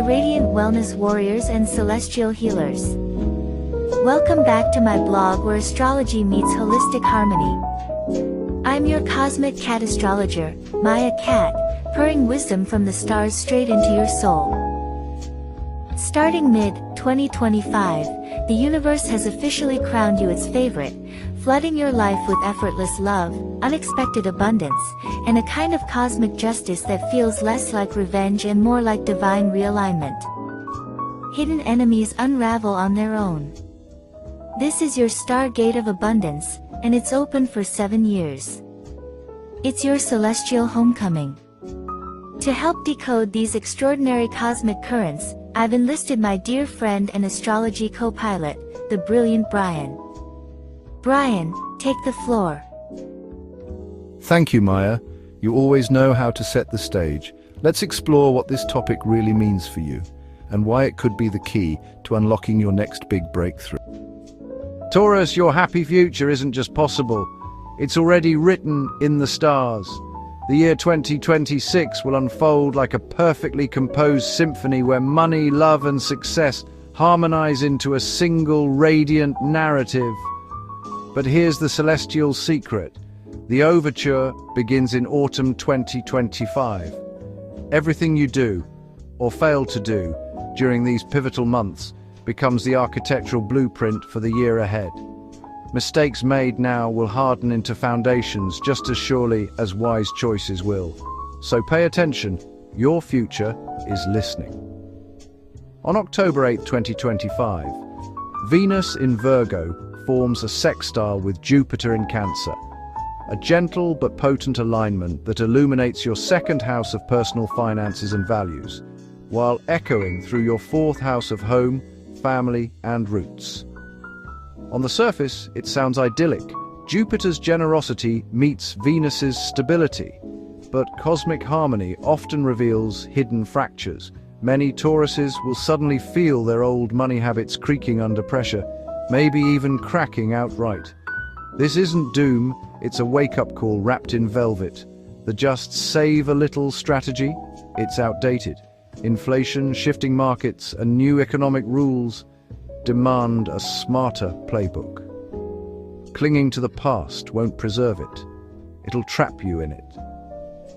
radiant wellness warriors and celestial healers. Welcome back to my blog where astrology meets holistic harmony. I'm your cosmic cat astrologer, Maya Cat, pouring wisdom from the stars straight into your soul. Starting mid-2025, the universe has officially crowned you its favorite, flooding your life with effortless love, unexpected abundance, and a kind of cosmic justice that feels less like revenge and more like divine realignment. Hidden enemies unravel on their own. This is your stargate of abundance, and it's open for 7 years. It's your celestial homecoming. To help decode these extraordinary cosmic currents, I've enlisted my dear friend and astrology co-pilot, the brilliant Brian. Brian, take the floor. Thank you, Maya. You always know how to set the stage. Let's explore what this topic really means for you, and why it could be the key to unlocking your next big breakthrough. Taurus, your happy future isn't just possible. It's already written in the stars. The year 2026 will unfold like a perfectly composed symphony where money, love, and success harmonize into a single radiant narrative. But here's the celestial secret. The overture begins in autumn 2025. Everything you do, or fail to do, during these pivotal months becomes the architectural blueprint for the year ahead. Mistakes made now will harden into foundations just as surely as wise choices will. So pay attention, your future is listening. On October 8, 2025, Venus in Virgo forms a sextile with Jupiter in Cancer, a gentle but potent alignment that illuminates your second house of personal finances and values, while echoing through your fourth house of home, family, and roots. On the surface, it sounds idyllic. Jupiter's generosity meets Venus's stability, but cosmic harmony often reveals hidden fractures. Many Tauruses will suddenly feel their old money habits creaking under pressure, maybe even cracking outright. This isn't doom, it's a wake-up call wrapped in velvet. The just save a little strategy? It's outdated. Inflation, shifting markets, and new economic rules demand a smarter playbook. Clinging to the past won't preserve it. It'll trap you in it.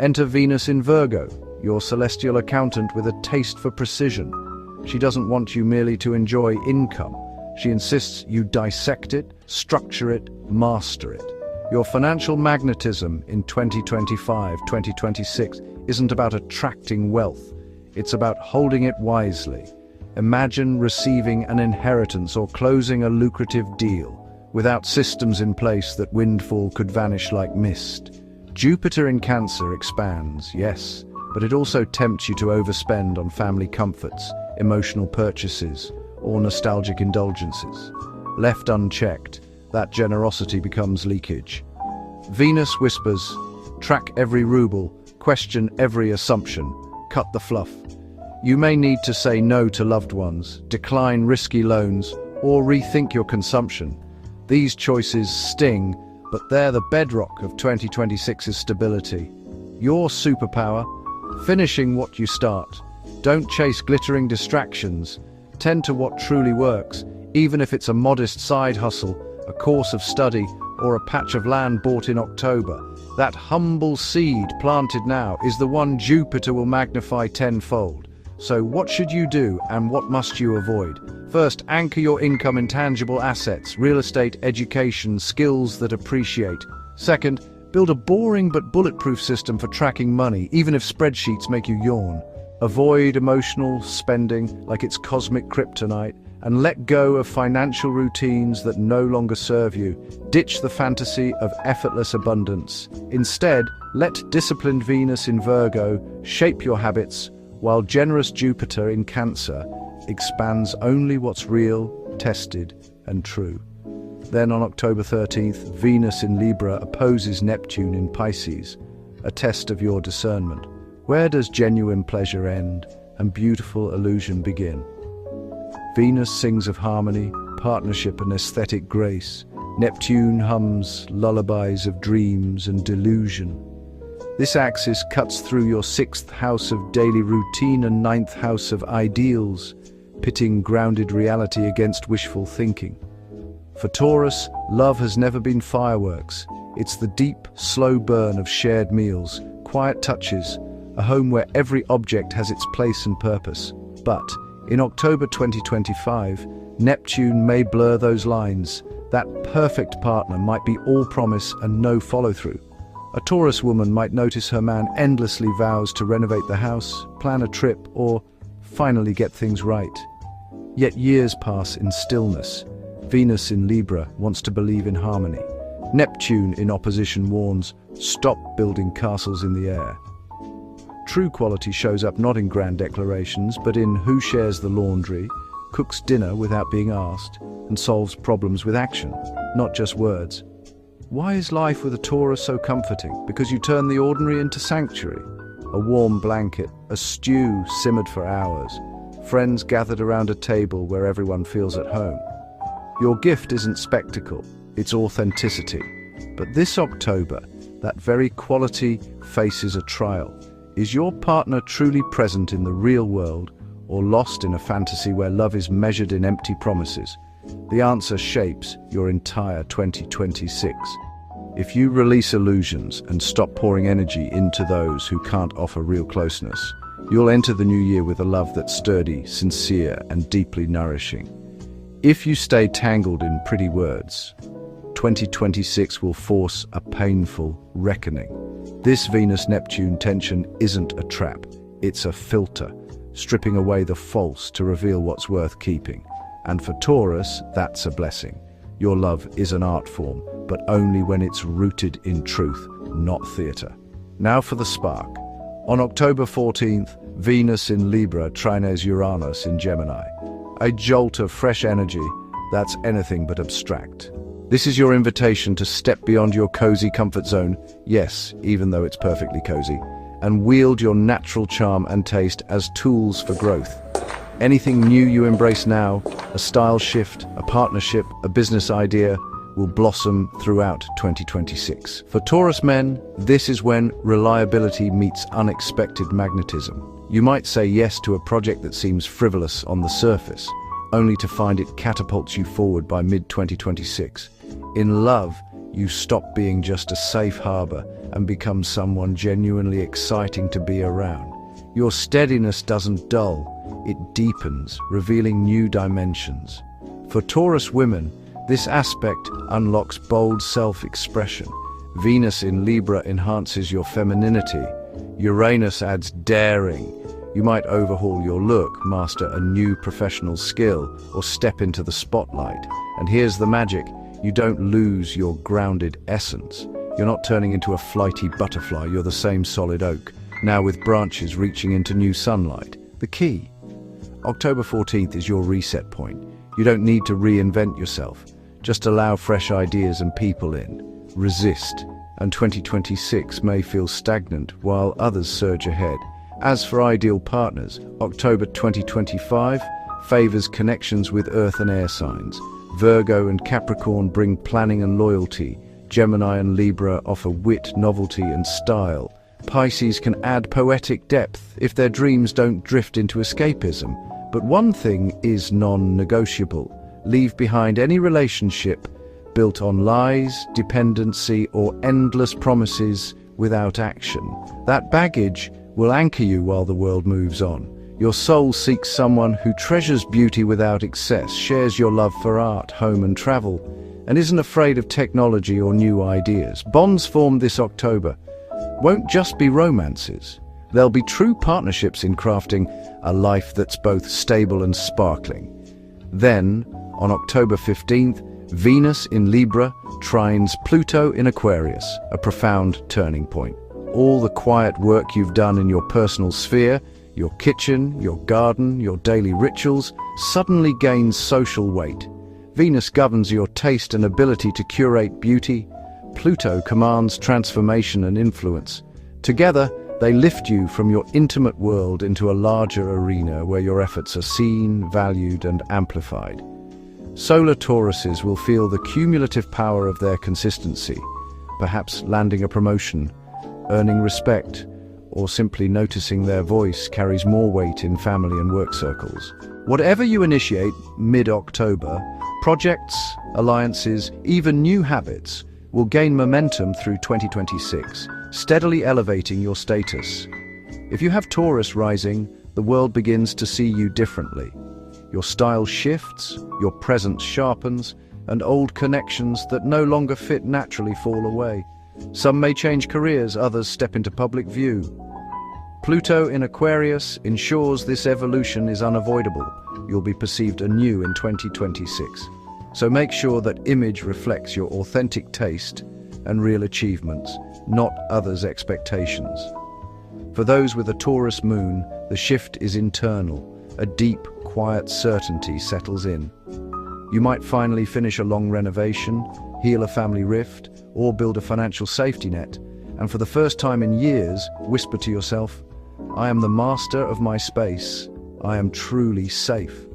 Enter Venus in Virgo, your celestial accountant with a taste for precision. She doesn't want you merely to enjoy income. She insists you dissect it, structure it, master it. Your financial magnetism in 2025-2026 isn't about attracting wealth. It's about holding it wisely. Imagine receiving an inheritance or closing a lucrative deal. Without systems in place, that windfall could vanish like mist. Jupiter in Cancer expands, yes, but it also tempts you to overspend on family comforts, emotional purchases, or nostalgic indulgences. Left unchecked, that generosity becomes leakage. Venus whispers, track every ruble, question every assumption, cut the fluff. You may need to say no to loved ones, decline risky loans, or rethink your consumption. These choices sting, but they're the bedrock of 2026's stability. Your superpower, finishing what you start. Don't chase glittering distractions. Tend to what truly works, even if it's a modest side hustle, a course of study, or a patch of land bought in October. That humble seed planted now is the one Jupiter will magnify tenfold. So what should you do and what must you avoid? First, anchor your income in tangible assets, real estate, education, skills that appreciate. Second, build a boring but bulletproof system for tracking money, even if spreadsheets make you yawn. Avoid emotional spending like it's cosmic kryptonite, and let go of financial routines that no longer serve you. Ditch the fantasy of effortless abundance. Instead, let disciplined Venus in Virgo shape your habits, while generous Jupiter in Cancer expands only what's real, tested, and true. Then on October 13th, Venus in Libra opposes Neptune in Pisces, a test of your discernment. Where does genuine pleasure end and beautiful illusion begin? Venus sings of harmony, partnership, and aesthetic grace. Neptune hums lullabies of dreams and delusion. This axis cuts through your 6th house of daily routine and 9th house of ideals, pitting grounded reality against wishful thinking. For Taurus, love has never been fireworks. It's the deep, slow burn of shared meals, quiet touches, a home where every object has its place and purpose. But in October 2025, Neptune may blur those lines. That perfect partner might be all promise and no follow-through. A Taurus woman might notice her man endlessly vows to renovate the house, plan a trip, or finally get things right. Yet years pass in stillness. Venus in Libra wants to believe in harmony. Neptune in opposition warns, stop building castles in the air. True quality shows up not in grand declarations, but in who shares the laundry, cooks dinner without being asked, and solves problems with action, not just words. Why is life with a Taurus so comforting? Because you turn the ordinary into sanctuary. A warm blanket, a stew simmered for hours, friends gathered around a table where everyone feels at home. Your gift isn't spectacle, it's authenticity. But this October, that very quality faces a trial. Is your partner truly present in the real world, or lost in a fantasy where love is measured in empty promises? The answer shapes your entire 2026. If you release illusions and stop pouring energy into those who can't offer real closeness, you'll enter the new year with a love that's sturdy, sincere, and deeply nourishing. If you stay tangled in pretty words, 2026 will force a painful reckoning. This Venus-Neptune tension isn't a trap, it's a filter, stripping away the false to reveal what's worth keeping. And for Taurus, that's a blessing. Your love is an art form, but only when it's rooted in truth, not theatre. Now for the spark. On October 14th, Venus in Libra trines Uranus in Gemini. A jolt of fresh energy that's anything but abstract. This is your invitation to step beyond your cozy comfort zone, yes, even though it's perfectly cozy, and wield your natural charm and taste as tools for growth. Anything new you embrace now, a style shift, a partnership, a business idea, will blossom throughout 2026. For Taurus men, this is when reliability meets unexpected magnetism. You might say yes to a project that seems frivolous on the surface, only to find it catapults you forward by mid-2026. In love, you stop being just a safe harbor and become someone genuinely exciting to be around. Your steadiness doesn't dull, it deepens, revealing new dimensions. For Taurus women, this aspect unlocks bold self-expression. Venus in Libra enhances your femininity. Uranus adds daring. You might overhaul your look, master a new professional skill, or step into the spotlight. And here's the magic. You don't lose your grounded essence. You're not turning into a flighty butterfly, you're the same solid oak, now with branches reaching into new sunlight. The key. October 14th is your reset point. You don't need to reinvent yourself. Just allow fresh ideas and people in. Resist, and 2026 may feel stagnant while others surge ahead. As for ideal partners, October 2025 favors connections with earth and air signs. Virgo and Capricorn bring planning and loyalty. Gemini and Libra offer wit, novelty, and style. Pisces can add poetic depth if their dreams don't drift into escapism. But one thing is non-negotiable. Leave behind any relationship built on lies, dependency, or endless promises without action. That baggage will anchor you while the world moves on. Your soul seeks someone who treasures beauty without excess, shares your love for art, home, and travel, and isn't afraid of technology or new ideas. Bonds formed this October won't just be romances. There'll be true partnerships in crafting a life that's both stable and sparkling. Then, on October 15th, Venus in Libra trines Pluto in Aquarius, a profound turning point. All the quiet work you've done in your personal sphere, your kitchen, your garden, your daily rituals, suddenly gains social weight. Venus governs your taste and ability to curate beauty. Pluto commands transformation and influence. Together, they lift you from your intimate world into a larger arena where your efforts are seen, valued, and amplified. Solar Tauruses will feel the cumulative power of their consistency, perhaps landing a promotion, earning respect, or simply noticing their voice carries more weight in family and work circles. Whatever you initiate mid-October, projects, alliances, even new habits will gain momentum through 2026, steadily elevating your status. If you have Taurus rising, the world begins to see you differently. Your style shifts, your presence sharpens, and old connections that no longer fit naturally fall away. Some may change careers, others step into public view. Pluto in Aquarius ensures this evolution is unavoidable. You'll be perceived anew in 2026. So make sure that image reflects your authentic taste and real achievements, not others' expectations. For those with a Taurus moon, the shift is internal. A deep, quiet certainty settles in. You might finally finish a long renovation, heal a family rift, or build a financial safety net, and for the first time in years, whisper to yourself, "I am the master of my space. I am truly safe."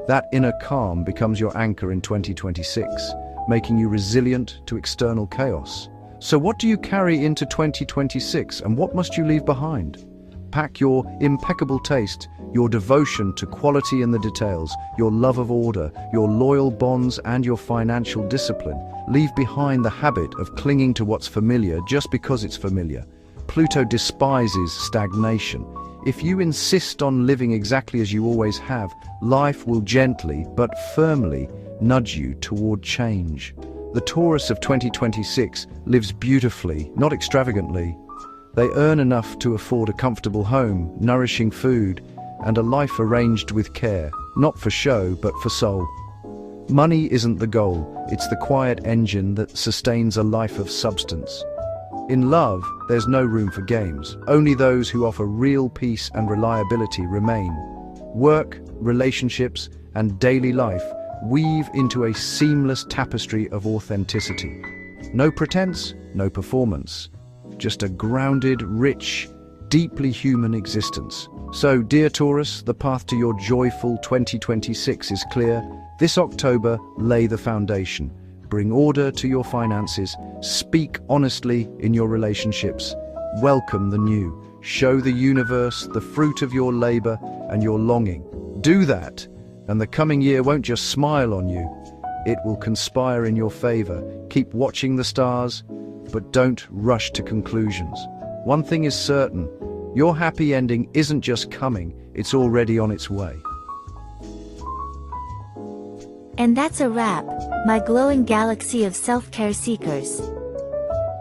That inner calm becomes your anchor in 2026, making you resilient to external chaos. So what do you carry into 2026, and what must you leave behind? Pack your impeccable taste, your devotion to quality in the details, your love of order, your loyal bonds, and your financial discipline. Leave behind the habit of clinging to what's familiar just because it's familiar. Pluto despises stagnation. If you insist on living exactly as you always have, life will gently but firmly nudge you toward change. The Taurus of 2026 lives beautifully, not extravagantly. They earn enough to afford a comfortable home, nourishing food, and a life arranged with care, not for show, but for soul. Money isn't the goal, it's the quiet engine that sustains a life of substance. In love, there's no room for games. Only those who offer real peace and reliability remain. Work, relationships, and daily life weave into a seamless tapestry of authenticity. No pretense, no performance. Just a grounded, rich, deeply human existence. So, dear Taurus, the path to your joyful 2026 is clear. This October, lay the foundation. Bring order to your finances. Speak honestly in your relationships. Welcome the new. Show the universe the fruit of your labor and your longing. Do that, and the coming year won't just smile on you. It will conspire in your favor. Keep watching the stars, but don't rush to conclusions. One thing is certain, your happy ending isn't just coming, it's already on its way. And that's a wrap, my glowing galaxy of self-care seekers.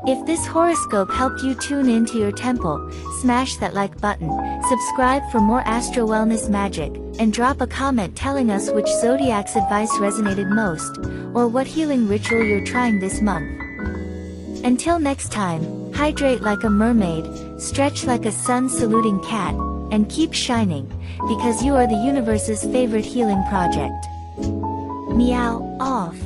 If this horoscope helped you tune into your temple, smash that like button, subscribe for more astro wellness magic, and drop a comment telling us which zodiac's advice resonated most, or what healing ritual you're trying this month. Until next time, hydrate like a mermaid, stretch like a sun-saluting cat, and keep shining, because you are the universe's favorite healing project. Meow off.